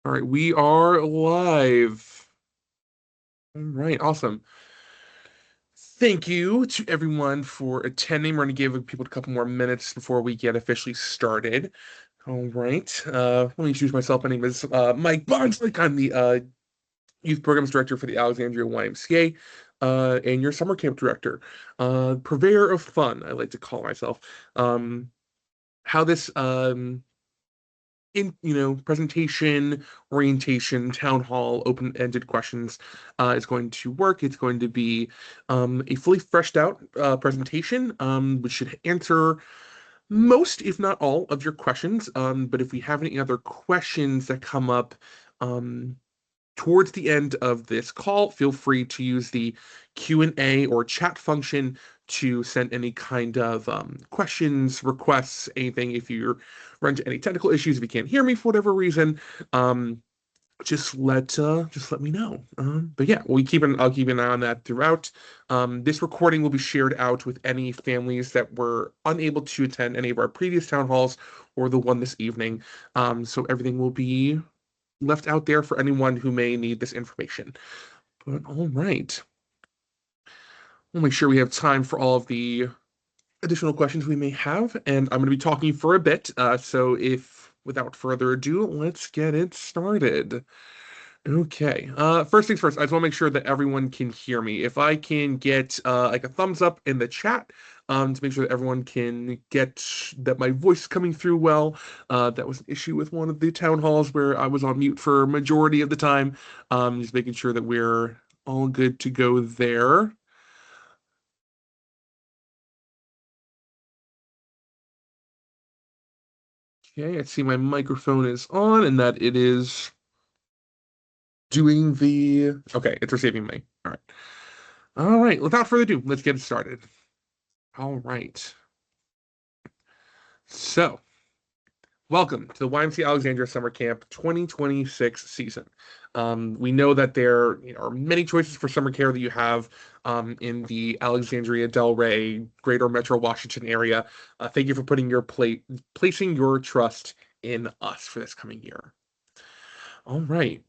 All right, we are live. All right, awesome. Thank you to everyone for attending. We're going to give people a couple more minutes before we get officially started. All right, let me introduce myself. My name is Mike Bondslick. I'm the Youth Programs Director for the Alexandria YMCA, and your Summer Camp Director. Purveyor of fun, I like to call myself. How this presentation, orientation, town hall, open-ended questions is going to work. It's going to be a fully fleshed out presentation, which should answer most, if not all, of your questions. But if we have any other questions that come up, um, towards the end of this call, feel free to use the Q&A or chat function to send any kind of questions, requests, anything. If you run into any technical issues, if you can't hear me for whatever reason, um, just let me know. But yeah, I'll keep an eye on that throughout. This recording will be shared out with any families that were unable to attend any of our previous town halls or the one this evening. So everything will be left out there for anyone who may need this information. But all right, we'll make sure we have time for all of the additional questions we may have, and I'm going to be talking for a bit. So if without further ado, let's get it started. Okay. First things first, I just want to make sure that everyone can hear me. If I can get like a thumbs up in the chat, to make sure that everyone can get that my voice is coming through well. That was an issue with one of the town halls where I was on mute for a majority of the time. Just making sure that we're all good to go there. Okay, I see my microphone is on and that it is doing the. Okay, it's receiving me. All right. All right. Without further ado, let's get it started. All right. So, welcome to the YMCA Alexandria Summer Camp 2026 season. We know that there are many choices for summer care that you have in the Alexandria, Delray, Greater Metro Washington area. Thank you for placing your trust in us for this coming year. All right.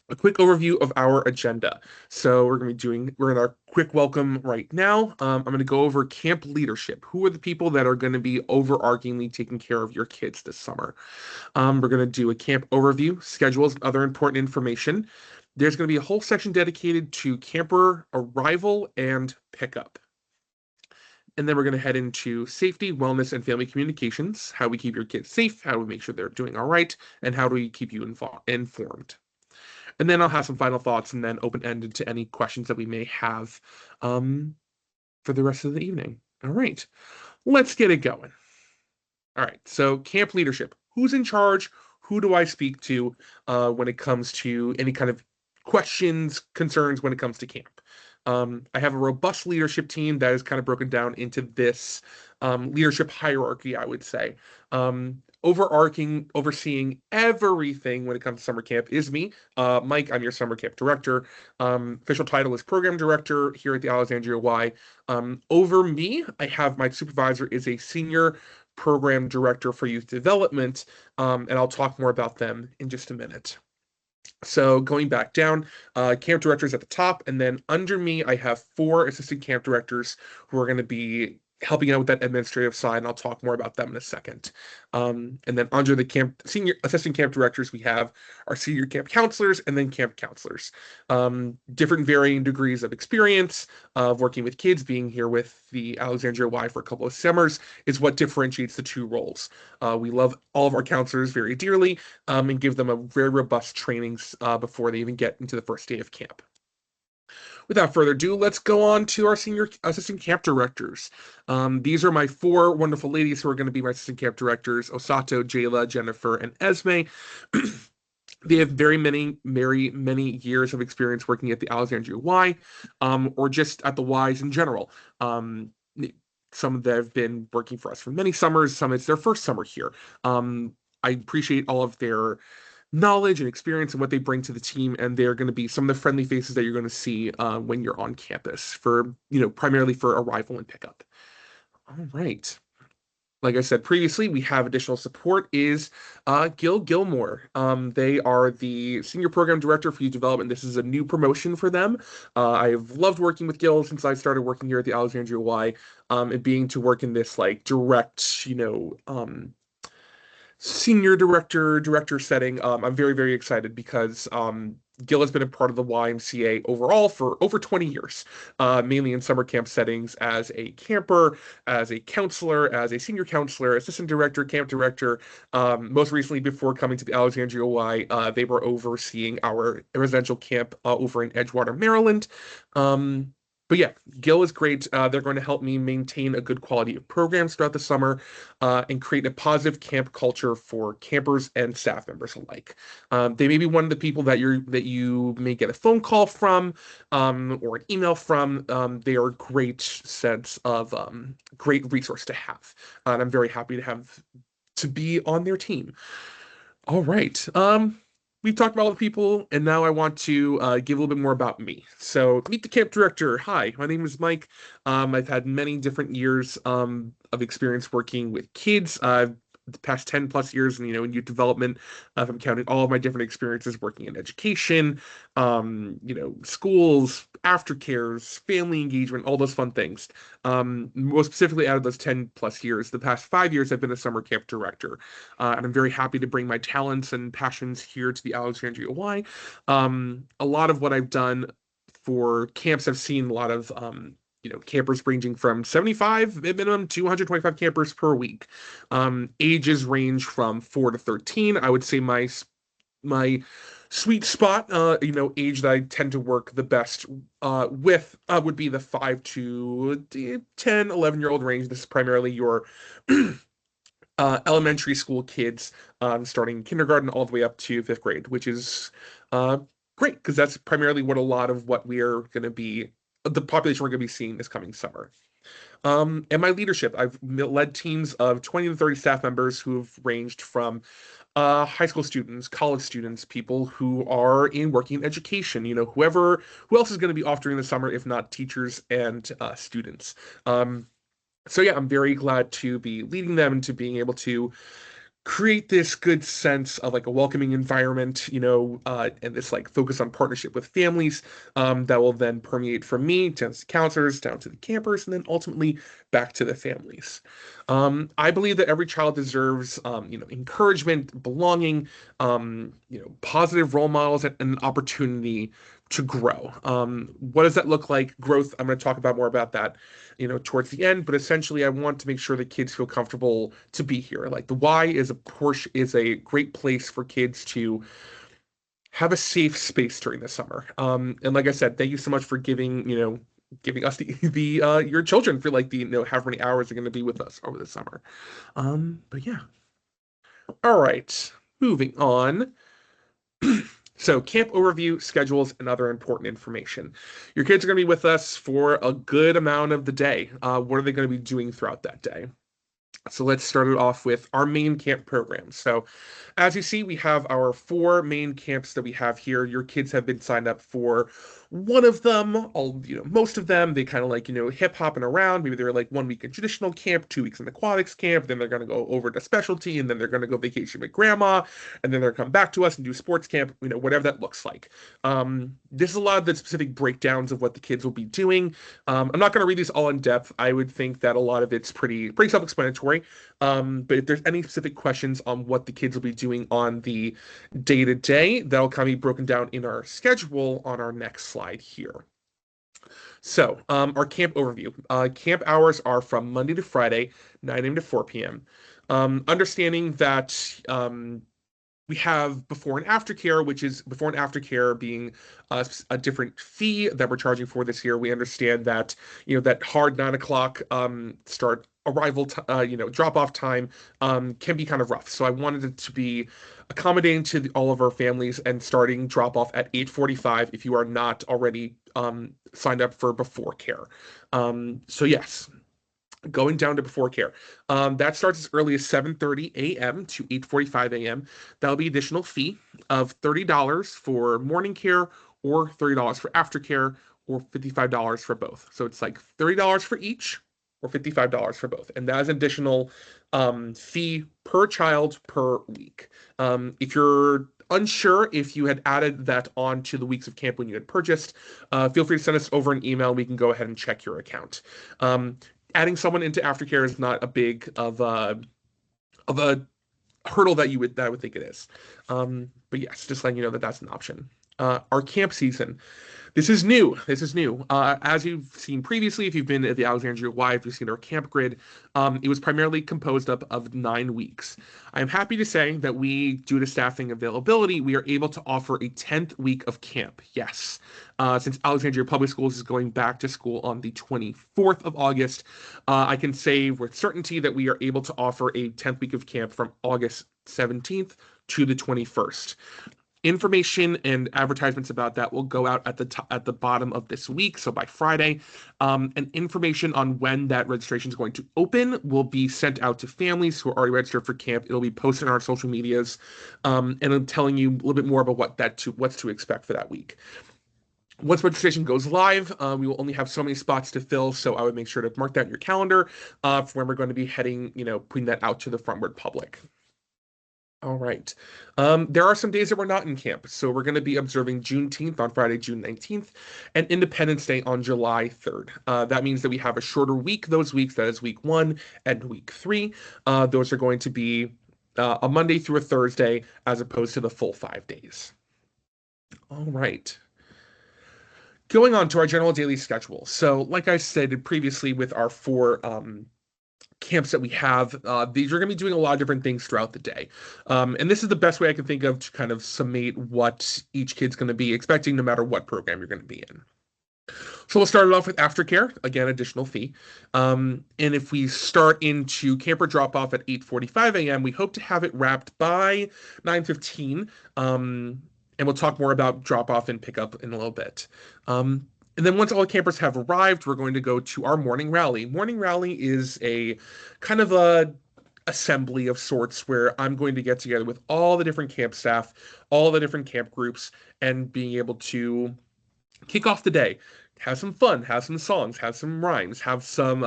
A quick overview of our agenda. So we're in our quick welcome right now. I'm going to go over camp leadership. Who are the people that are going to be overarchingly taking care of your kids this summer? We're going to do a camp overview, schedules, and other important information. There's going to be a whole section dedicated to camper arrival and pickup. And then we're going to head into safety, wellness, and family communications, how we keep your kids safe, how do we make sure they're doing all right, and how do we keep you informed. And then I'll have some final thoughts and then open-ended to any questions that we may have um, for the rest of the evening. All right, let's get it going. All right, so camp leadership. Who's in charge? Who do I speak to when it comes to any kind of questions, concerns when it comes to camp? I have a robust leadership team that is kind of broken down into this leadership hierarchy, I would say. Overseeing everything when it comes to summer camp is me. Mike, I'm your summer camp director. Official title is program director here at the Alexandria Y. Over me, I have my supervisor is a senior program director for youth development, and I'll talk more about them in just a minute. So going back down, camp directors at the top, and then under me, I have four assistant camp directors who are going to be helping out with that administrative side, and I'll talk more about them in a second. And then under the camp senior assistant camp directors, we have our senior camp counselors and then camp counselors. Different varying degrees of experience of working with kids, being here with the Alexandria Y for a couple of summers is what differentiates the two roles. We love all of our counselors very dearly, and give them a very robust trainings before they even get into the first day of camp. Without further ado, let's go on to our senior assistant camp directors. These are my four wonderful ladies who are going to be my assistant camp directors: Osato, Jayla, Jennifer, and Esme. They have very many years of experience working at the Alexandria Y, or just at the Ys in general. Some of them have been working for us for many summers. Some it's their first summer here. I appreciate all of their knowledge and experience and what they bring to the team, and they're going to be some of the friendly faces that you're going to see when you're on campus for, primarily for arrival and pickup. All right. Like I said previously, we have additional support is Gil Gilmore. They are the senior program director for youth development. This is a new promotion for them. I've loved working with Gil since I started working here at the Alexandria Y, and being to work in this like direct, senior director setting. I'm very, very excited because Gil has been a part of the YMCA overall for over 20 years, mainly in summer camp settings as a camper, as a counselor, as a senior counselor, assistant director, camp director. Most recently, before coming to the Alexandria Y, they were overseeing our residential camp over in Edgewater, Maryland. But yeah, Gil is great. They're going to help me maintain a good quality of programs throughout the summer, and create a positive camp culture for campers and staff members alike. They may be one of the people that you may get a phone call from, or an email from. They are a great sense of great resource to have, and I'm very happy to be on their team. All right. We've talked about all the people, and now I want to give a little bit more about me. So, meet the camp director. Hi, my name is Mike. I've had many different years of experience working with kids. The past 10 plus years in youth development, if I'm counting all of my different experiences working in education, schools, aftercares, family engagement, all those fun things. Most specifically, out of those 10 plus years, the past 5 years, I've been a summer camp director. And I'm very happy to bring my talents and passions here to the Alexandria Y. A lot of what I've done for camps, I've seen a lot of campers ranging from 75 at minimum to 125 campers per week. Ages range from 4 to 13. I would say my sweet spot, age that I tend to work the best with would be the 5 to 10, 11-year-old range. This is primarily your elementary school kids, starting kindergarten all the way up to fifth grade, which is uh, great because that's primarily what a lot of what we are going to be, the population we're going to be seeing this coming summer. And my leadership, I've led teams of 20 to 30 staff members who have ranged from high school students, college students, people who are in working education, who else is going to be off during the summer, if not teachers and students. So yeah, I'm very glad to be leading them and to being able to create this good sense of like a welcoming environment, and this like focus on partnership with families, that will then permeate from me to the counselors down to the campers and then ultimately back to the families. I believe that every child deserves, encouragement, belonging, positive role models, and an opportunity to grow. What does that look like? Growth. I'm going to talk about more about that, towards the end. But essentially, I want to make sure that kids feel comfortable to be here. Like the Y is, of course, is a great place for kids to have a safe space during the summer. And like I said, thank you so much for giving us the your children for like the however many hours they're going to be with us over the summer. But yeah. All right. Moving on. So, camp overview, schedules, and other important information. Your kids are going to be with us for a good amount of the day. What are they going to be doing throughout that day? So let's start it off with our main camp program. So as you see, we have our four main camps that we have here. Your kids have been signed up for one of them, most of them. They kind of like, hip hopping around. Maybe they're like 1 week in traditional camp, 2 weeks in aquatics camp, then they're going to go over to specialty, and then they're going to go vacation with grandma, and then they're come back to us and do sports camp, whatever that looks like. This is a lot of the specific breakdowns of what the kids will be doing. I'm not going to read these all in depth. I would think that a lot of it's pretty self-explanatory. But if there's any specific questions on what the kids will be doing on the day-to-day, that'll kind of be broken down in our schedule on our next slide here. So, our camp overview. Camp hours are from Monday to Friday, 9 a.m. to 4 p.m. Understanding that we have before and after care, which is before and after care being a different fee that we're charging for this year. We understand that, that hard 9 o'clock start arrival, drop off time can be kind of rough. So I wanted it to be accommodating to all of our families and starting drop off at 8:45 if you are not already signed up for before care. So yes, going down to before care. That starts as early as 7:30 a.m. to 8:45 a.m. That'll be additional fee of $30 for morning care or $30 for aftercare or $55 for both. So it's like $30 for each. or $55 for both. And that is an additional fee per child per week. If you're unsure if you had added that on to the weeks of camp when you had purchased, feel free to send us over an email. We can go ahead and check your account. Adding someone into aftercare is not a big of a hurdle that I would think it is. But yes, just letting you know that that's an option. Our camp season. This is new. This is new. As you've seen previously, if you've been at the Alexandria Y, if you've seen our camp grid, it was primarily composed up of 9 weeks. I'm happy to say that we, due to staffing availability, we are able to offer a 10th week of camp. Yes. Since Alexandria Public Schools is going back to school on the 24th of August, I can say with certainty that we are able to offer a 10th week of camp from August 17th to the 21st. Information and advertisements about that will go out at the bottom of this week, so by Friday. And information on when that registration is going to open will be sent out to families who are already registered for camp. It'll be posted on our social medias, and I'm telling you a little bit more about what's to expect for that week. Once registration goes live, we will only have so many spots to fill, so I would make sure to mark that in your calendar for when we're going to be heading, putting that out to the frontward public. All right. There are some days that we're not in camp. So we're going to be observing Juneteenth on Friday, June 19th, and Independence Day on July 3rd. That means that we have a shorter week those weeks. That is week 1 and week 3. Those are going to be a Monday through a Thursday as opposed to the full 5 days. All right. Going on to our general daily schedule. So like I said previously with our 4 camps that we have, these are going to be doing a lot of different things throughout the day. And this is the best way I can think of to kind of summate what each kid's going to be expecting no matter what program you're going to be in. So we'll start it off with aftercare, again, additional fee. And if we start into camper drop-off at 8:45 a.m., we hope to have it wrapped by 9:15. And we'll talk more about drop-off and pickup in a little bit. And then once all the campers have arrived, we're going to go to our morning rally. Morning rally is a kind of a assembly of sorts where I'm going to get together with all the different camp staff, all the different camp groups, and being able to kick off the day. Have some fun, have some songs, have some rhymes, have some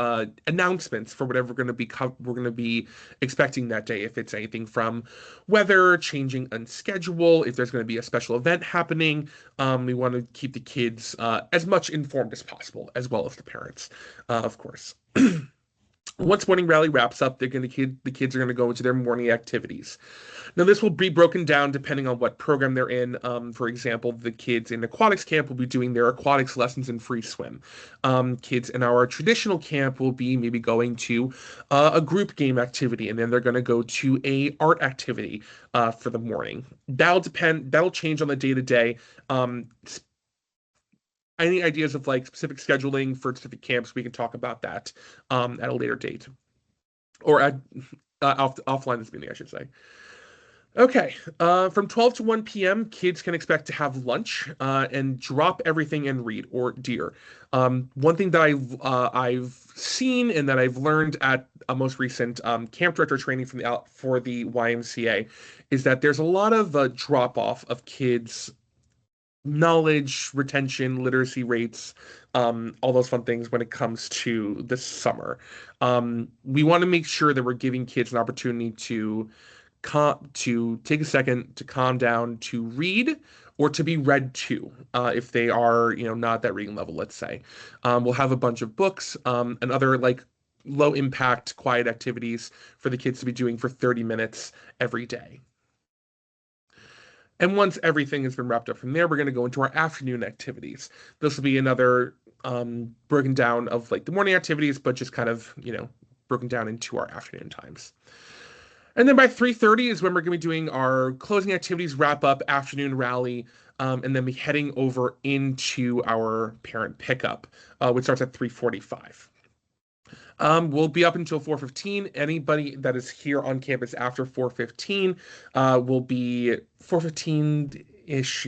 announcements for whatever we're going to be expecting that day. If it's anything from weather, changing on schedule, if there's going to be a special event happening, we want to keep the kids as much informed as possible, as well as the parents, of course. Once morning rally wraps up, the kids are going to go into their morning activities. Now, this will be broken down depending on what program they're in. For example, the kids in aquatics camp will be doing their aquatics lessons in free swim. Kids in our traditional camp will be maybe going to a group game activity, and then they're going to go to a art activity for the morning. That'll change on the day to day. Any ideas of like specific scheduling for specific camps, we can talk about that at a later date, or offline this meeting, I should say. Okay, from 12 to 1 p.m., kids can expect to have lunch and drop everything and read or deer. One thing that I've seen and that I've learned at a most recent camp director training for the YMCA is that there's a lot of drop off of kids' knowledge, retention, literacy rates, all those fun things when it comes to the summer. We want to make sure that we're giving kids an opportunity to take a second to calm down, to read or to be read to, if they are, not at that reading level, let's say. We'll have a bunch of books and other like low impact, quiet activities for the kids to be doing for 30 minutes every day. And once everything has been wrapped up from there, we're going to go into our afternoon activities. This will be another broken down of like the morning activities, but just kind of, broken down into our afternoon times. And then by 3:30 is when we're going to be doing our closing activities, wrap up, afternoon rally, and then be heading over into our parent pickup, which starts at 3:45. We'll be up until 4:15. Anybody that is here on campus after 4:15 will be 4:15-ish,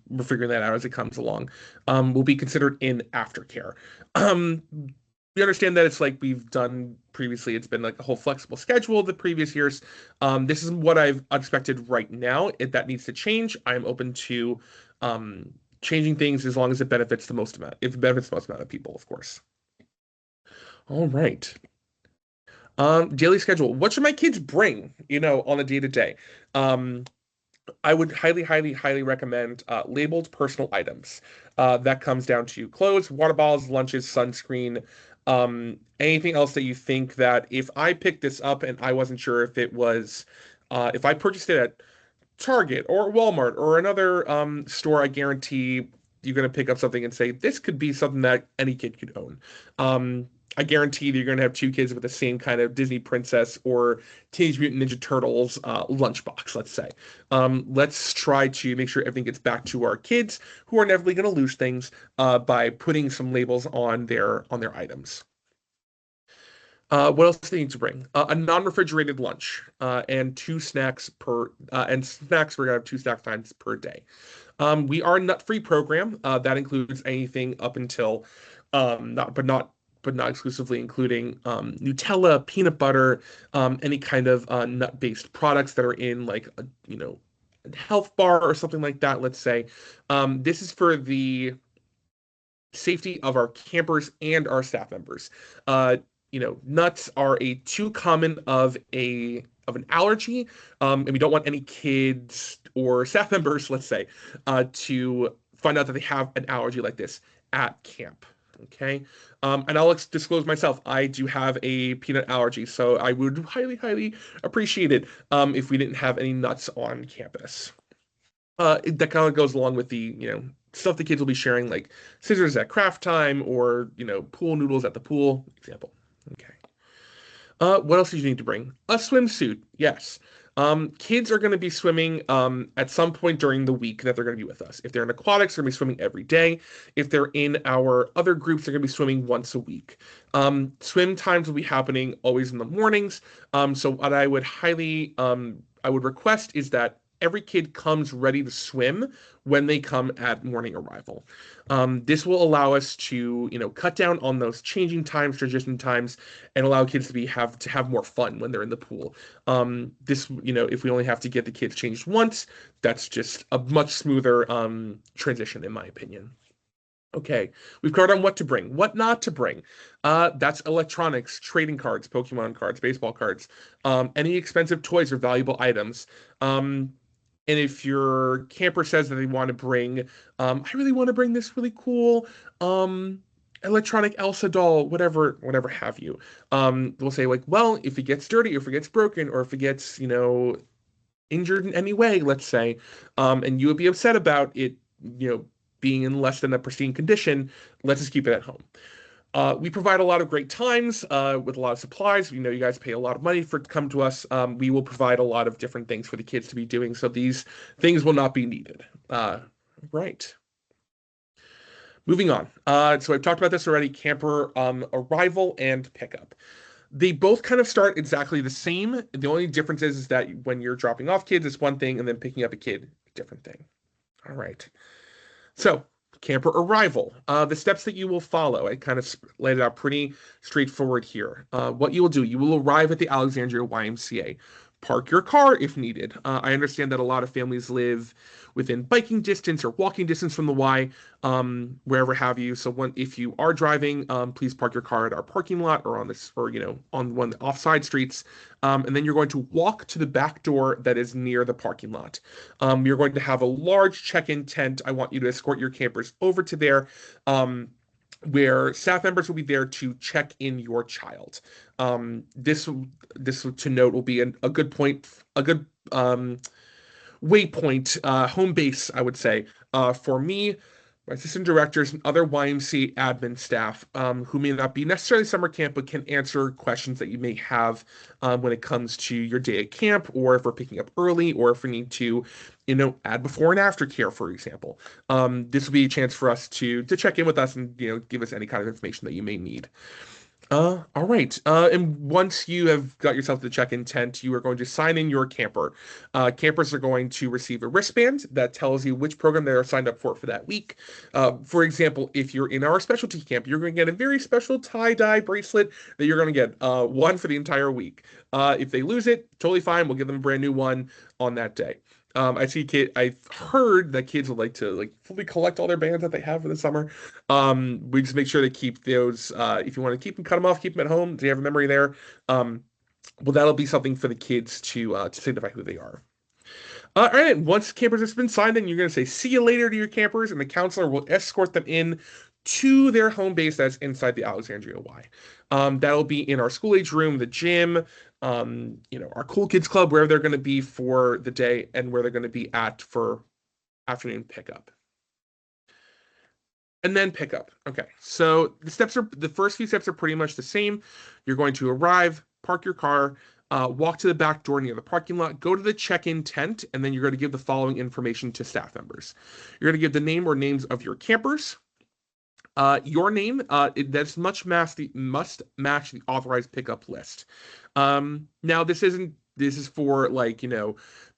we're figuring that out as it comes along, will be considered in aftercare. We understand that it's like we've done previously. It's been like a whole flexible schedule the previous years. This is what I've expected right now. If that needs to change, I'm open to changing things as long as it benefits the most amount. If it benefits the most amount of people, of course. All right. Daily schedule. What should my kids bring, on a day to day? Um, I would highly, highly, highly recommend labeled personal items. That comes down to clothes, water bottles, lunches, sunscreen, anything else that you think that if I picked this up and I wasn't sure if it was, if I purchased it at Target or Walmart or another store, I guarantee you're going to pick up something and say, this could be something that any kid could own. I guarantee that you're going to have two kids with the same kind of Disney princess or Teenage Mutant Ninja Turtles lunchbox, let's say. Let's try to make sure everything gets back to our kids who are never going to lose things by putting some labels on their items. What else do they need to bring? A non-refrigerated lunch and snacks. We're gonna have two snack times per day. We are a nut-free program that includes anything up until not exclusively including Nutella, peanut butter, any kind of nut-based products that are in like a health bar or something like that. Let's say this is for the safety of our campers and our staff members. Nuts are a too common of an allergy, and we don't want any kids or staff members, let's say, to find out that they have an allergy like this at camp. Okay. And I'll disclose myself, I do have a peanut allergy, so I would highly, highly appreciate it if we didn't have any nuts on campus. That kind of goes along with the, stuff the kids will be sharing, like scissors at craft time or, pool noodles at the pool, example. Okay. What else do you need to bring? A swimsuit, yes. Kids are going to be swimming at some point during the week that they're going to be with us. If they're in aquatics, they're going to be swimming every day. If they're in our other groups, they're going to be swimming once a week. Swim times will be happening always in the mornings. So what I would request is that every kid comes ready to swim when they come at morning arrival. This will allow us to, cut down on those changing times, transition times, and allow kids to have more fun when they're in the pool. If we only have to get the kids changed once, that's just a much smoother transition, in my opinion. Okay, we've covered on what to bring, what not to bring. That's electronics, trading cards, Pokemon cards, baseball cards, any expensive toys or valuable items. And if your camper says that they want to bring, I really want to bring this really cool electronic Elsa doll, whatever have you. We'll say like, well, if it gets dirty, or if it gets broken, or if it gets, injured in any way, let's say, and you would be upset about it, being in less than a pristine condition, let's just keep it at home. We provide a lot of great times with a lot of supplies. We know you guys pay a lot of money for to come to us. We will provide a lot of different things for the kids to be doing, so these things will not be needed. Right. Moving on. So I've talked about this already, camper arrival and pickup. They both kind of start exactly the same. The only difference is that when you're dropping off kids, it's one thing, and then picking up a kid, different thing. All right. So, camper arrival. The steps that you will follow, I kind of laid it out pretty straightforward here. What you will do, you will arrive at the Alexandria YMCA. Park your car if needed. I understand that a lot of families live within biking distance or walking distance from the Y, wherever have you. So if you are driving, please park your car at our parking lot or on this, or on one of the offside streets. And then you're going to walk to the back door that is near the parking lot. You're going to have a large check-in tent. I want you to escort your campers over to there. Where staff members will be there to check in your child. This to note will be a good point, a good waypoint, home base, I would say, for me, my assistant directors, and other YMCA admin staff who may not be necessarily summer camp, but can answer questions that you may have when it comes to your day at camp, or if we're picking up early, or if we need to, add before and after care, for example. This will be a chance for us to check in with us and, give us any kind of information that you may need. All right. And once you have got yourself to the check-in tent, you are going to sign in your camper. Campers are going to receive a wristband that tells you which program they are signed up for that week. For example, if you're in our specialty camp, you're going to get a very special tie-dye bracelet that you're going to get one for the entire week. If they lose it, totally fine. We'll give them a brand new one on that day. I've heard that kids would like to like fully collect all their bands that they have for the summer. We just make sure to keep those. If you want to keep them, cut them off, keep them at home. Do you have a memory there? Um, well, that'll be something for the kids to signify who they are. All right, once campers have been signed in, you're going to say "see you later" to your campers, and the counselor will escort them in to their home base that's inside the Alexandria Y. That'll be in our school age room, the gym, our cool kids club, wherever they're going to be for the day, and where they're going to be at for afternoon pickup. And then pickup. Okay, so the first few steps are pretty much the same. You're going to arrive, park your car, walk to the back door near the parking lot, go to the check-in tent, and then you're going to give the following information to staff members. You're going to give the name or names of your campers, your name, that's must match the authorized pickup list. Now this is for like,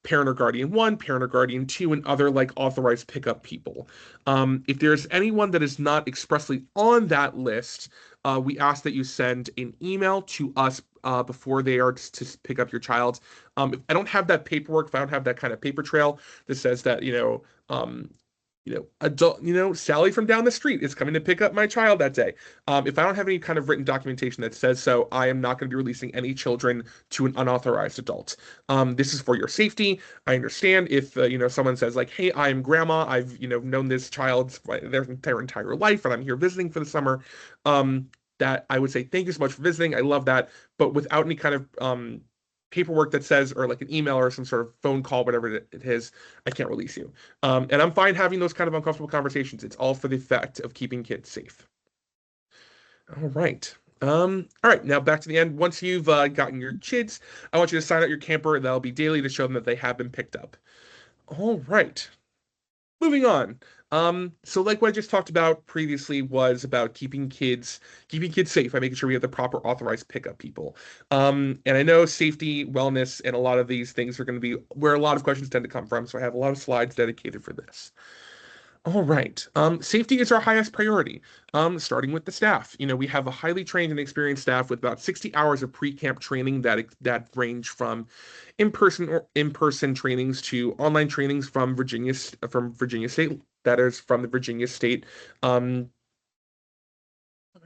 parent or guardian one, parent or guardian two, and other like authorized pickup people. If there's anyone that is not expressly on that list, we ask that you send an email to us before they are to pick up your child. If I don't have that paperwork, if I don't have that kind of paper trail that says that, adult, Sally from down the street is coming to pick up my child that day. If I don't have any kind of written documentation that says so, I am not going to be releasing any children to an unauthorized adult. This is for your safety. I understand if, someone says like, hey, I'm grandma. I've, known this child their entire life and I'm here visiting for the summer. That I would say, thank you so much for visiting. I love that. But without any kind of, paperwork that says, or like an email or some sort of phone call, whatever it is, I can't release you. And I'm fine having those kind of uncomfortable conversations. It's all for the effect of keeping kids safe. All right. All right, now back to the end. Once you've gotten your kids, I want you to sign out your camper. That'll be daily to show them that they have been picked up. All right. Moving on. So like what I just talked about previously was about keeping kids safe by making sure we have the proper authorized pickup people. And I know safety, wellness, and a lot of these things are going to be where a lot of questions tend to come from. So I have a lot of slides dedicated for this. All right. Safety is our highest priority. Starting with the staff. We have a highly trained and experienced staff with about 60 hours of pre-camp training that range from in-person trainings to online trainings from Virginia State. That is from the Virginia State. Oh my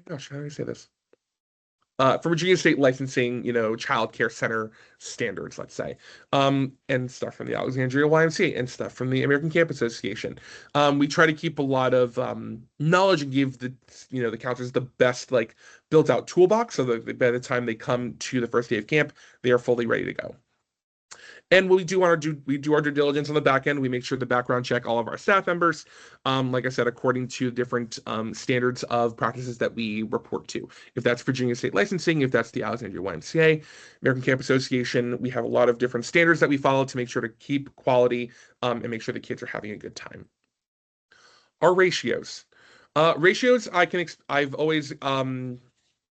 gosh, how do I say this? For Virginia State licensing, child care center standards, let's say, and stuff from the Alexandria YMCA and stuff from the American Camp Association. We try to keep a lot of knowledge and give the counselors the best like built out toolbox so that by the time they come to the first day of camp, they are fully ready to go. And we do our due diligence on the back end. We make sure to background check all of our staff members, like I said, according to different standards of practices that we report to. If that's Virginia State licensing, if that's the Alexandria YMCA, American Camp Association, we have a lot of different standards that we follow to make sure to keep quality and make sure the kids are having a good time. Our ratios. Ratios, I've always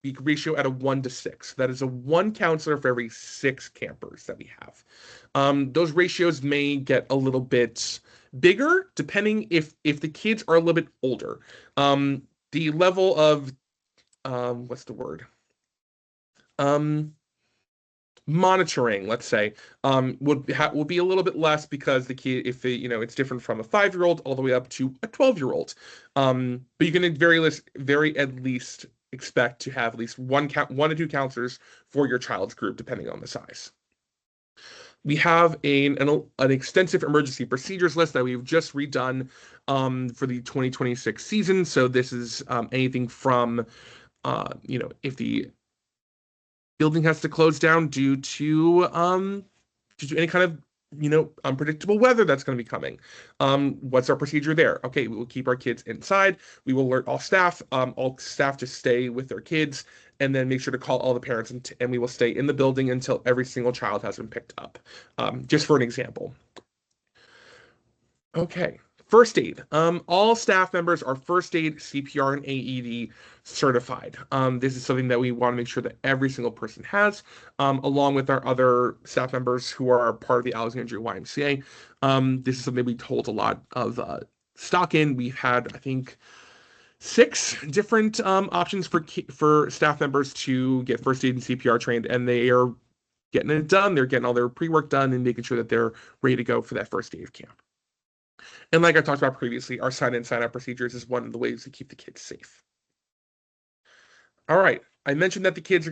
we ratio at a 1 to 6. That is a one counselor for every 6 campers that we have. Those ratios may get a little bit bigger depending if the kids are a little bit older. The level of what's the word? Monitoring, let's say, will be a little bit less because the kid, if it's different from a 5-year-old all the way up to a 12-year-old. But you can very at least expect to have at least one to two counselors for your child's group, depending on the size. We have an extensive emergency procedures list that we've just redone for the 2026 season. So this is anything from, if the building has to close down due to any kind of unpredictable weather that's going to be coming. What's our procedure there? Okay, we will keep our kids inside. We will alert all staff to stay with their kids, and then make sure to call all the parents, and we will stay in the building until every single child has been picked up. Just for an example. Okay. First aid. All staff members are first aid, CPR, and AED certified. This is something that we want to make sure that every single person has, along with our other staff members who are part of the Alexandria YMCA. This is something we hold a lot of stock in. We've had, I think, 6 different options for staff members to get first aid and CPR trained, and they are getting it done. They're getting all their pre-work done and making sure that they're ready to go for that first day of camp. And like I talked about previously, our sign-in, sign-out procedures is one of the ways to keep the kids safe. All right. I mentioned that the kids are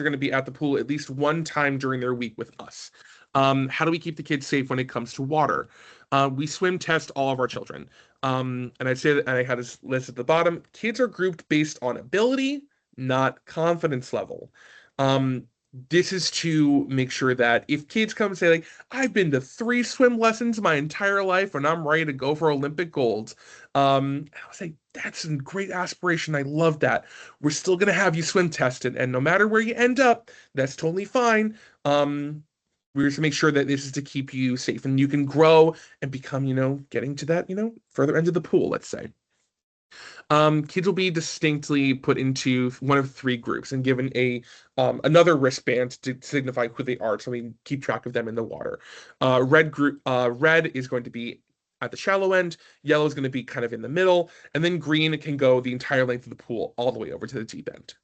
gonna be at the pool at least one time during their week with us. How do we keep the kids safe when it comes to water? We swim test all of our children. And I'd say that, and I had this list at the bottom. Kids are grouped based on ability, not confidence level. Um, this is to make sure that if kids come and say like, I've been to 3 swim lessons my entire life and I'm ready to go for Olympic gold. I was like, that's a great aspiration. I love that. We're still gonna have you swim tested, and no matter where you end up, that's totally fine. We're just to make sure that this is to keep you safe and you can grow and become, getting to that, further end of the pool, let's say. Kids will be distinctly put into one of 3 groups and given a another wristband to signify who they are, so we can keep track of them in the water. Red is going to be at the shallow end, yellow is going to be kind of in the middle, and then green can go the entire length of the pool all the way over to the deep end.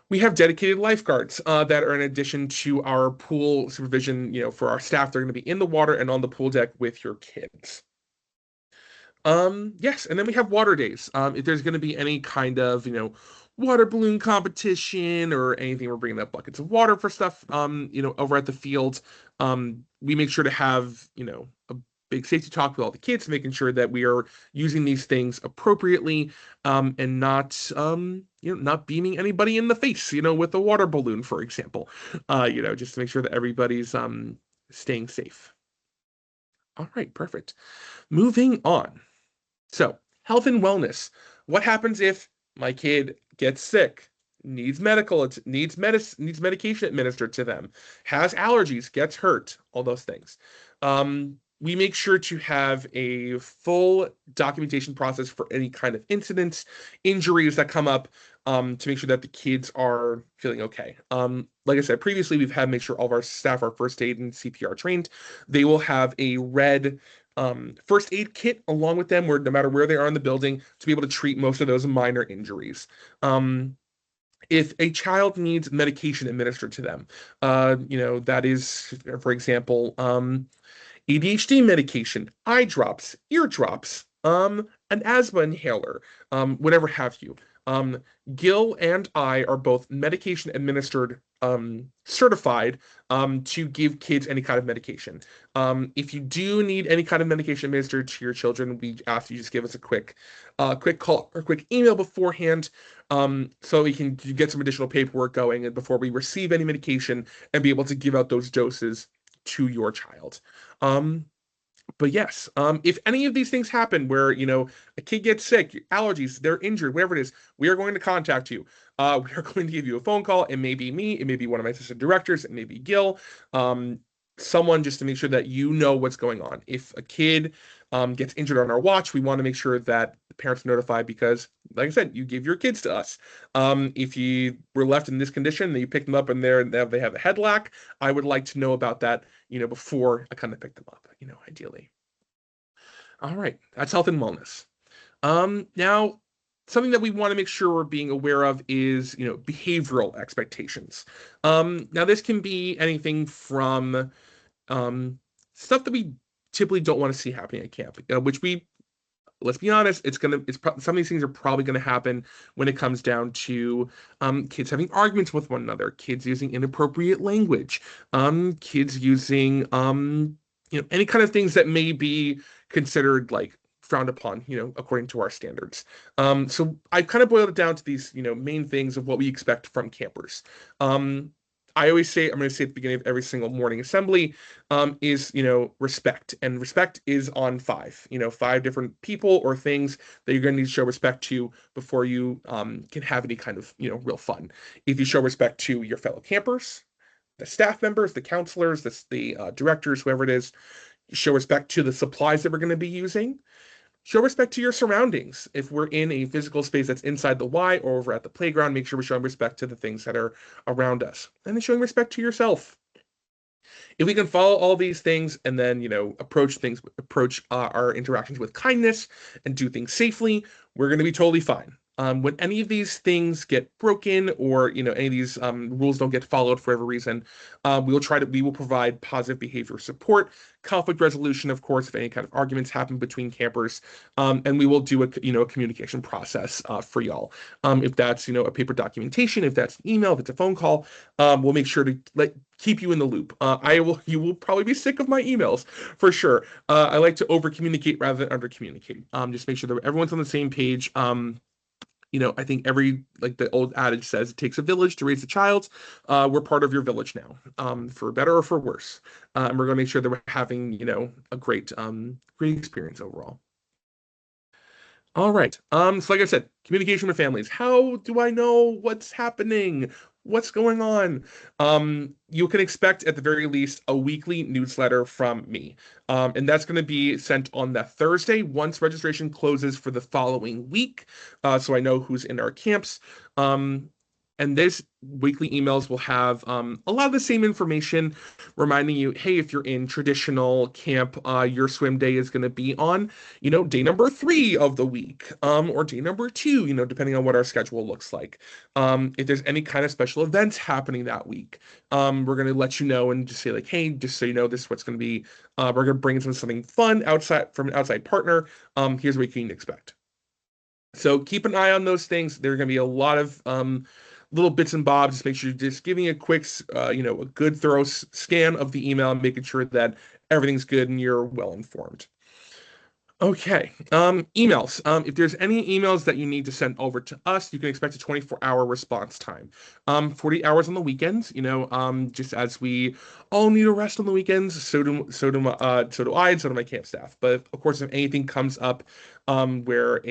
We have dedicated lifeguards that are in addition to our pool supervision, for our staff. They're going to be in the water and on the pool deck with your kids. Yes, and then we have water days. If there's going to be any kind of, water balloon competition or anything, we're bringing up buckets of water for stuff, over at the field. We make sure to have, a big safety talk with all the kids, making sure that we are using these things appropriately, and not, not beaming anybody in the face, with a water balloon, for example, just to make sure that everybody's, staying safe. All right, perfect. Moving on. So, health and wellness. What happens if my kid gets sick, needs needs medication administered to them, has allergies, gets hurt, all those things. We make sure to have a full documentation process for any kind of incidents, injuries that come up, to make sure that the kids are feeling okay. Like I said previously, we've had make sure all of our staff are first aid and CPR trained. They will have a red first aid kit along with them, where no matter where they are in the building, to be able to treat most of those minor injuries. If a child needs medication administered to them, that is, for example, ADHD medication, eye drops, ear drops, an asthma inhaler, whatever have you. Um, Gil and I are both medication administered, certified, to give kids any kind of medication. If you do need any kind of medication administered to your children, we ask you just give us a quick call or quick email beforehand, so we can get some additional paperwork going and before we receive any medication and be able to give out those doses to your child. Um, but yes, if any of these things happen where, a kid gets sick, allergies, they're injured, whatever it is, we are going to contact you. We are going to give you a phone call. It may be me, it may be one of my assistant directors, it may be Gil, someone just to make sure that you know what's going on. If a kid gets injured on our watch, we want to make sure that the parents are notified because, like I said, you give your kids to us. If you were left in this condition and you pick them up and they have a head lack, I would like to know about that, before I kind of pick them up, ideally. All right, that's health and wellness. Now, something that we want to make sure we're being aware of is, behavioral expectations. Now, this can be anything from um, stuff that we typically don't want to see happening at camp, which let's be honest, some of these things are probably gonna happen when it comes down to kids having arguments with one another, kids using inappropriate language, kids using any kind of things that may be considered like frowned upon, according to our standards. So I've kind of boiled it down to these, main things of what we expect from campers. Um, I always say, I'm going to say at the beginning of every single morning assembly, is, respect. And respect is on 5, 5 different people or things that you're going to need to show respect to before you can have any kind of, real fun. If you show respect to your fellow campers, the staff members, the counselors, the directors, whoever it is, show respect to the supplies that we're going to be using. Show respect to your surroundings. If we're in a physical space that's inside the Y or over at the playground, make sure we're showing respect to the things that are around us. And then showing respect to yourself. If we can follow all these things and then, approach our interactions with kindness and do things safely, we're going to be totally fine. When any of these things get broken or any of these rules don't get followed for whatever reason, we will provide positive behavior support, conflict resolution, of course, if any kind of arguments happen between campers, and we will do a communication process for y'all. If that's a paper documentation, if that's an email, if it's a phone call, we'll make sure to keep you in the loop. You will probably be sick of my emails for sure. I like to over communicate rather than under communicate. Just make sure that everyone's on the same page. I think like the old adage says, it takes a village to raise a child. We're part of your village now, for better or for worse. And we're going to make sure that we're having, a great experience overall. All right. So like I said, communication with families. How do I know what's happening? What's going on? You can expect at the very least a weekly newsletter from me. And that's going to be sent on that Thursday once registration closes for the following week. So I know who's in our camps. And this weekly emails will have a lot of the same information, reminding you, hey, if you're in traditional camp, your swim day is going to be on, day number 3 of the week, or day number 2, depending on what our schedule looks like. If there's any kind of special events happening that week, we're going to let you know and just say like, hey, just so you know, this is what's going to be. We're going to bring something fun outside from an outside partner. Here's what you can expect. So keep an eye on those things. There are going to be a lot of little bits and bobs. Just make sure you're just giving a quick, a good thorough scan of the email, making sure that everything's good and you're well informed. Okay, emails. If there's any emails that you need to send over to us, you can expect a 24-hour response time. 40 hours on the weekends, just as we all need a rest on the weekends, so do I, and so do my camp staff. But of course, if anything comes up, where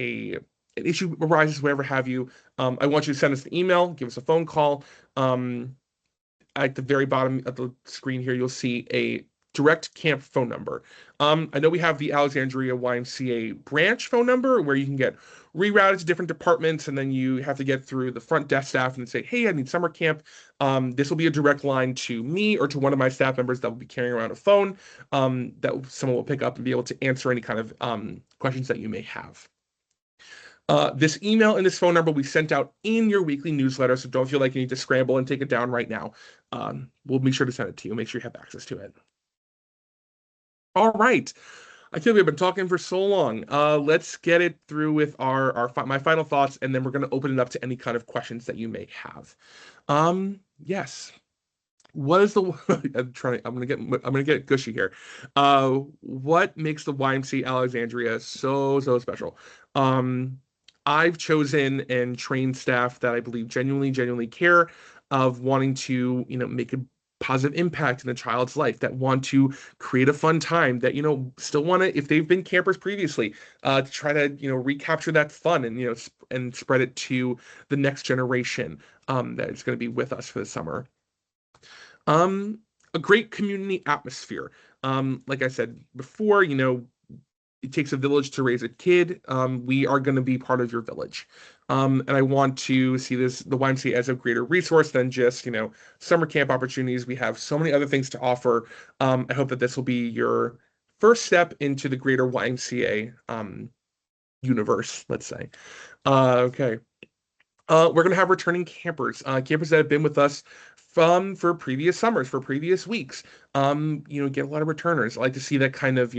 an issue arises, whatever have you, I want you to send us an email, give us a phone call. At the very bottom of the screen here, you'll see a direct camp phone number. I know we have the Alexandria YMCA branch phone number where you can get rerouted to different departments, and then you have to get through the front desk staff and say, hey, I need summer camp. This will be a direct line to me or to one of my staff members that will be carrying around a phone, that someone will pick up and be able to answer any kind of questions that you may have. This email and this phone number will be sent out in your weekly newsletter, so don't feel like you need to scramble and take it down right now. We'll make sure to send it to you. Make sure you have access to it. All right. I feel we've been talking for so long. Let's get it through with my final thoughts, and then we're going to open it up to any kind of questions that you may have. Yes. What is the I'm gonna get gushy here. What makes the YMCA Alexandria so special? I've chosen and trained staff that I believe genuinely care, of wanting to, make a positive impact in a child's life, that want to create a fun time, that, still want to, if they've been campers previously, to try to, recapture that fun and, and spread it to the next generation, that is going to be with us for the summer. A great community atmosphere. Like I said before, it takes a village to raise a kid. We are going to be part of your village. And I want to see the YMCA as a greater resource than just, summer camp opportunities. We have so many other things to offer. I hope that this will be your first step into the greater YMCA universe, let's say. Okay. We're going to have returning campers, campers that have been with us for previous summers, for previous weeks. Get a lot of returners. I like to see that kind of,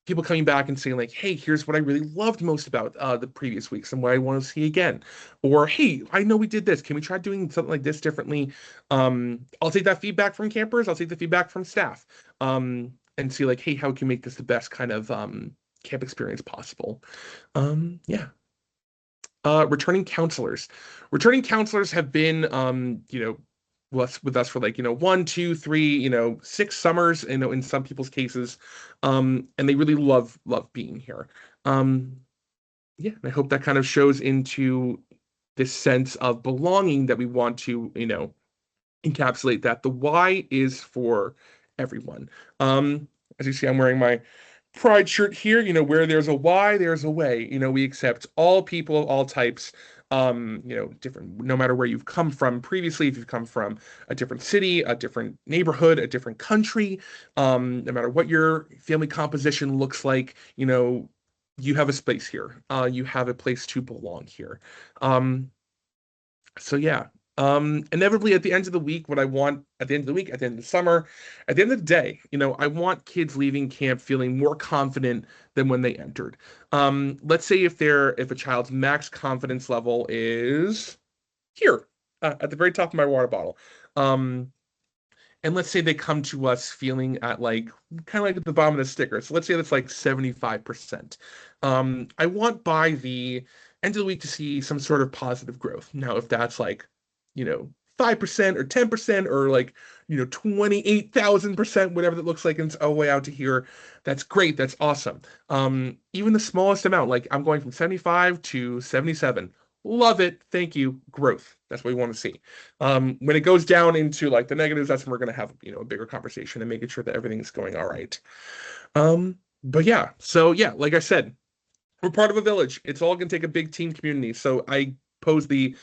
people coming back and saying like, hey, here's what I really loved most about the previous weeks and what I want to see again. Or, hey, I know we did this. Can we try doing something like this differently? I'll take that feedback from campers. I'll take the feedback from staff, and see like, hey, how can we make this the best kind of camp experience possible? Yeah. Returning counselors. Returning counselors have been, with us for like, 1, 2, 3, 6 summers, in some people's cases. And they really love being here. Yeah, and I hope that kind of shows into this sense of belonging that we want to, encapsulate, that the Y is for everyone. As you see, I'm wearing my Pride shirt here. Where there's a Y, there's a way. We accept all people of all types, different, no matter where you've come from previously, if you've come from a different city, a different neighborhood, a different country, no matter what your family composition looks like, you have a space here. You have a place to belong here. Um, so yeah. Inevitably at the end of the week, what I want at the end of the week, at the end of the summer, at the end of the day, I want kids leaving camp feeling more confident than when they entered. Let's say if a child's max confidence level is here, at the very top of my water bottle. Um, and let's say they come to us feeling at like kind of like at the bottom of the sticker. So let's say that's like 75%. I want by the end of the week to see some sort of positive growth. Now, if that's like, 5% or 10% or like, 28,000%, whatever that looks like, and it's all the way out to here, that's great. That's awesome. Even the smallest amount, like I'm going from 75 to 77. Love it. Thank you. Growth. That's what we want to see. When it goes down into like the negatives, that's when we're going to have, a bigger conversation and making sure that everything's going all right. But yeah, so yeah, like I said, we're part of a village. It's all going to take a big team community. So I pose the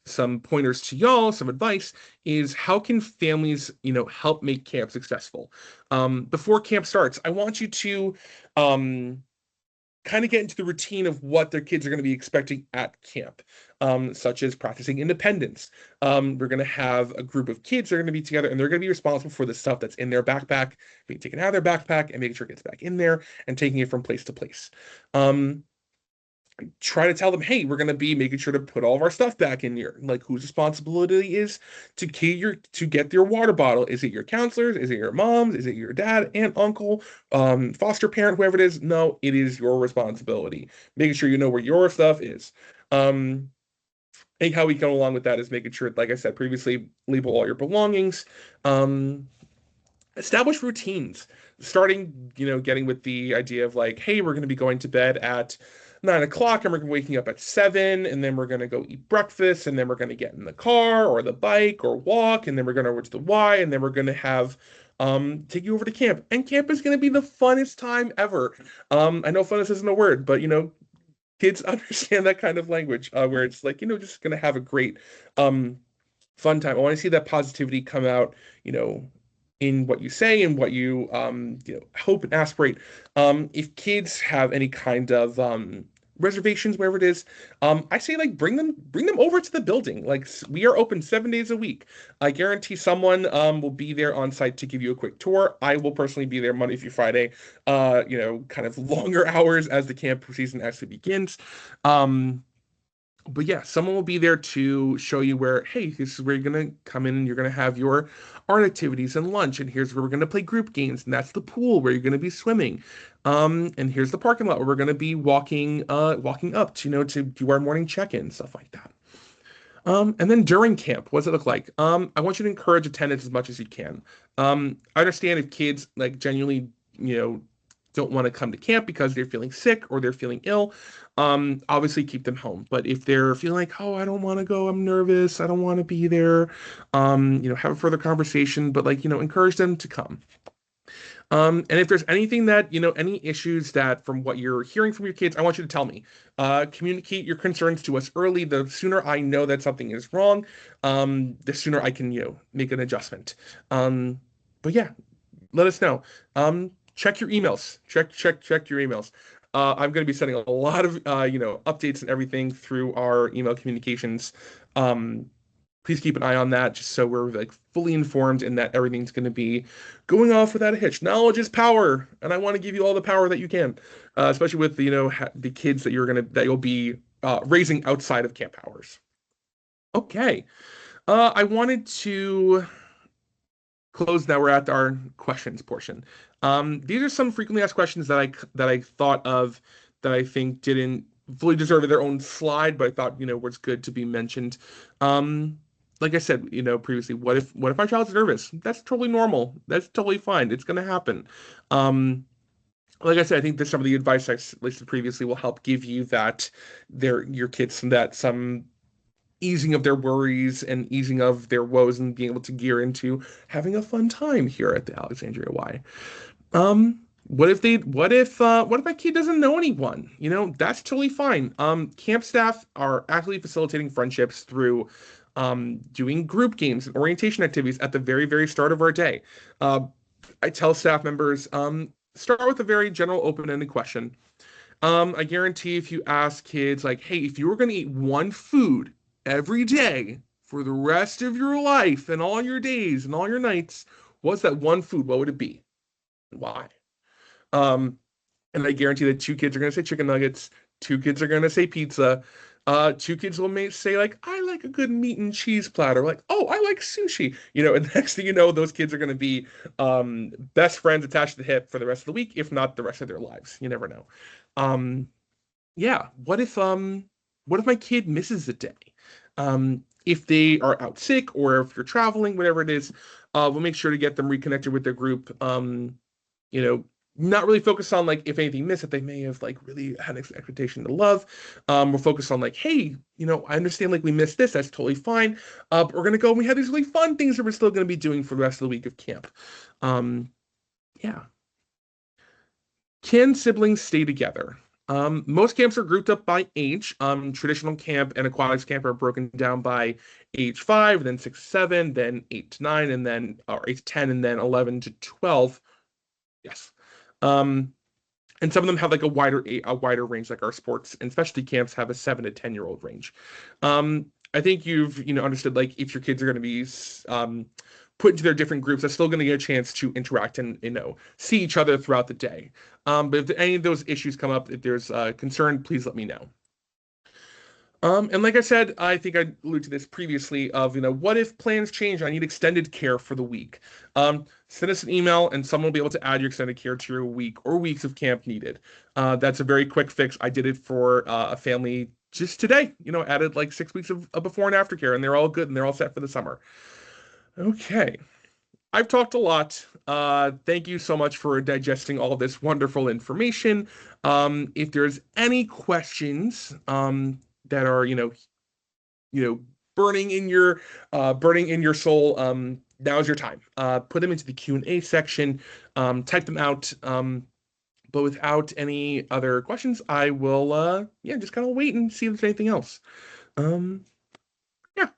some pointers to y'all, some advice is how can families, help make camp successful? Before camp starts, I want you to kind of get into the routine of what their kids are going to be expecting at camp, such as practicing independence. We're going to have a group of kids that are going to be together and they're going to be responsible for the stuff that's in their backpack, being taken out of their backpack and making sure it gets back in there and taking it from place to place. Um, Try to tell them, hey, we're going to be making sure to put all of our stuff back in here. Like whose responsibility is to get your water bottle? Is it your counselors? Is it your mom's? Is it your dad, aunt, uncle, foster parent, whoever it is? No, it is your responsibility. Making sure you know where your stuff is. Um, and how we go along with that is making sure, like I said previously, label all your belongings. Establish routines, starting, getting with the idea of like, hey, we're going to be going to bed at 9 o'clock and we're waking up at 7, and then we're going to go eat breakfast, and then we're going to get in the car or the bike or walk, and then we're going to over to the Y, and then we're going to have take you over to camp. And camp is going to be the funnest time ever. I know funnest isn't a word, but kids understand that kind of language, where it's like, just going to have a great um fun time. I want to see that positivity come out, in what you say and what you hope and aspirate. If kids have any kind of reservations, wherever it is, I say like bring them over to the building. Like we are open 7 days a week. I guarantee someone will be there on site to give you a quick tour. I will personally be there Monday through Friday, kind of longer hours as the camp season actually begins. But yeah, someone will be there to show you where, hey, this is where you're gonna come in and you're gonna have your art activities and lunch, and here's where we're gonna play group games, and that's the pool where you're gonna be swimming. And here's the parking lot where we're gonna be walking up to, to do our morning check-in, stuff like that. And then during camp, what does it look like? I want you to encourage attendance as much as you can. I understand if kids like genuinely, don't want to come to camp because they're feeling sick or they're feeling ill. Obviously keep them home. But if they're feeling like, oh, I don't want to go, I'm nervous, I don't want to be there, have a further conversation, but like, encourage them to come. And if there's anything that, any issues that from what you're hearing from your kids, I want you to tell me. Communicate your concerns to us early. The sooner I know that something is wrong, the sooner I can, make an adjustment. But yeah, let us know. Check your emails. Check your emails. I'm going to be sending a lot of, updates and everything through our email communications. Um, Please keep an eye on that just so we're like fully informed and that everything's going to be going off without a hitch. Knowledge is power, and I want to give you all the power that you can, especially with the kids that you'll be raising outside of camp hours. Okay, I wanted to close now. We're at our questions portion. These are some frequently asked questions that I thought of that I think didn't fully deserve their own slide, but I thought was good to be mentioned. Like I said, previously, what if my child's nervous? That's totally normal. That's totally fine. It's gonna happen. Um, like I said, I think that some of the advice I listed previously will help give you your kids some easing of their worries and easing of their woes and being able to gear into having a fun time here at the Alexandria Y. What if my kid doesn't know anyone? That's totally fine. Camp staff are actively facilitating friendships through doing group games and orientation activities at the very, very start of our day. I tell staff members, start with a very general, open-ended question. I guarantee if you ask kids like, hey, if you were going to eat one food every day for the rest of your life and all your days and all your nights, what's that one food? What would it be? Why? Um, and I guarantee that two kids are going to say chicken nuggets, two kids are going to say pizza, two kids will may say like, I like a good meat and cheese platter. Like, oh, I like sushi. And next thing you know, those kids are going to be best friends attached to the hip for the rest of the week, if not the rest of their lives. You never know. Um, yeah, what if my kid misses a day? If they are out sick or if you're traveling, whatever it is, we'll make sure to get them reconnected with their group. You know, not really focus on like if anything missed that they may have like really had an expectation to love. We'll focus on like, hey, I understand like we missed this, that's totally fine. But we're gonna go and we have these really fun things that we're still gonna be doing for the rest of the week of camp. Um, yeah. Can siblings stay together? Most camps are grouped up by age. Traditional camp and aquatics camp are broken down by age 5, then 6 to 7, then 8 to 9, and then or 8 to 10, and then 11 to 12. Yes. Um, and some of them have like a wider range, like our sports and specialty camps have a 7 to 10 year old range. I think you've understood like if your kids are going to be put into their different groups, they're still going to get a chance to interact and see each other throughout the day. But if any of those issues come up, if there's concern, please let me know. And like I said, I think I alluded to this previously of, what if plans change? I need extended care for the week. Send us an email and someone will be able to add your extended care to your week or weeks of camp needed. That's a very quick fix. I did it for a family just today, added like 6 weeks of before and after care and they're all good and they're all set for the summer. Okay. I've talked a lot. Thank you so much for digesting all this wonderful information. If there's any questions, that are you know burning in your soul, now's your time. Put them into the Q&A section, type them out. But without any other questions, I will just kind of wait and see if there's anything else. um yeah.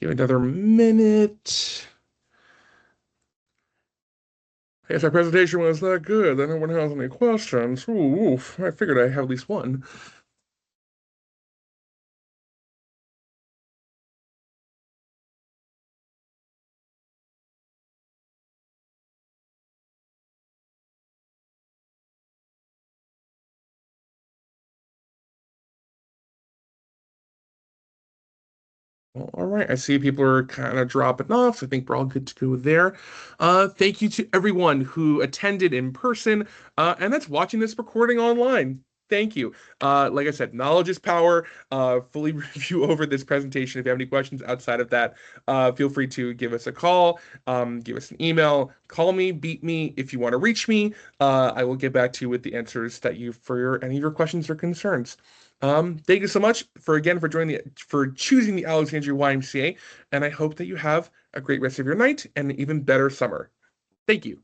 Give it another minute. I guess our presentation was that good. Then no one has any questions. Ooh, oof. I figured I have at least one. Well, all right. I see people are kind of dropping off, so I think we're all good to go there. Thank you to everyone who attended in person, and that's watching this recording online. Thank you. Like I said, knowledge is power. Fully review over this presentation. If you have any questions outside of that, feel free to give us a call, give us an email, call me, beat me. If you want to reach me, I will get back to you with the answers that you for any of your questions or concerns. Thank you so much for for choosing the Alexandria YMCA, and I hope that you have a great rest of your night and an even better summer. Thank you.